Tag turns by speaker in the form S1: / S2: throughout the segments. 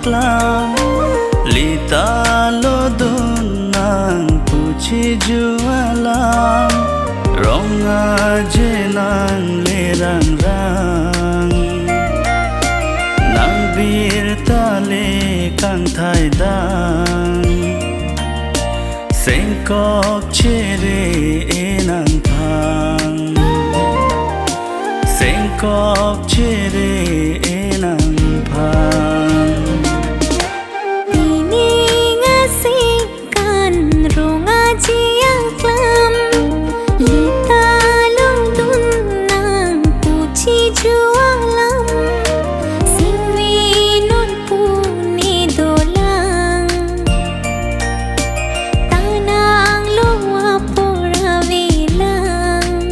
S1: aklam lita lo dunang puchi jualam ronga jenang lerang rang nang bir tale kang thai dang sengkok chere enang thang sengkok chere enang phang
S2: tini ngasikan ronga jiang klam lita long dunang puchi jualam singwi non puni dolang tanang loa pora vilang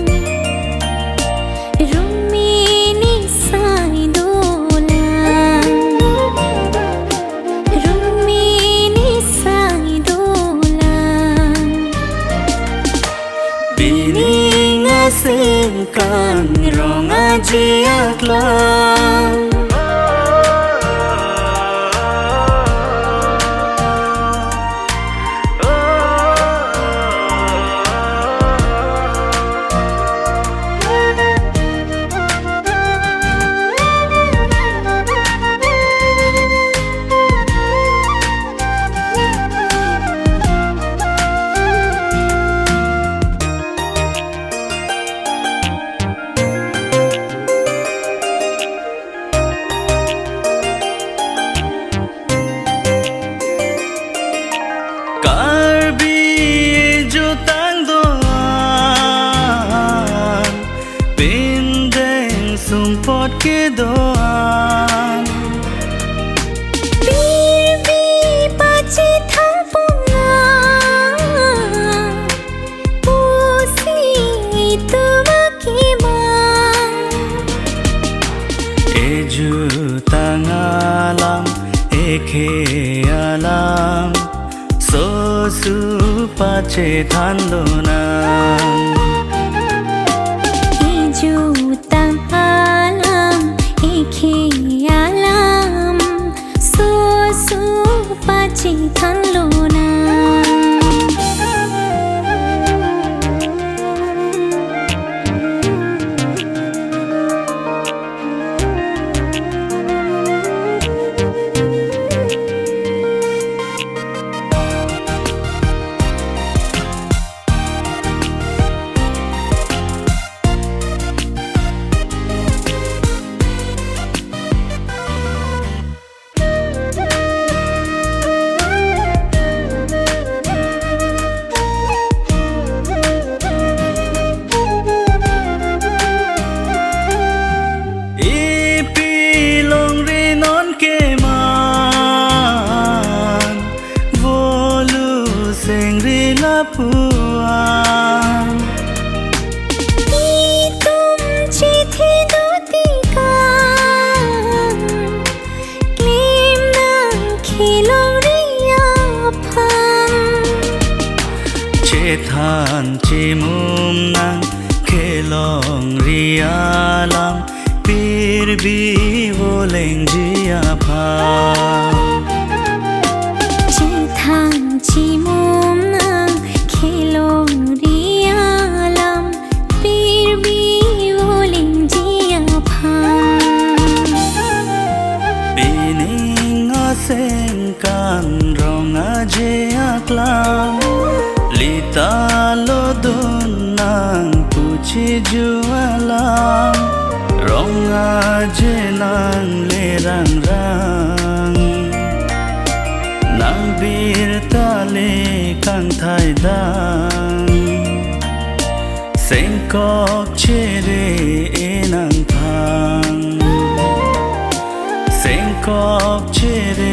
S2: rumini sai dolang rumini sai dolang
S1: pining asingkan ronga jiaklam sumpot ke doan
S2: bibi pachi thang pungang pusi tuma ki mang
S1: eju tangalam ekhe alam so su pache thandonang
S2: alam so su pachi than lona
S1: puan
S2: tum chithi doti kang klim nang khilong riya phang
S1: che than chimum nang khelong rialam pir bi voleng jia phang
S2: che than chimum nang khilong rialam pir bi voleng jia phang
S1: pining aseng kan ronga jiaklam lita lo dunang puchi jualam ronga jenang lerang rang nang bir tale kang thai dang sengkok chere enang thang sengkok chere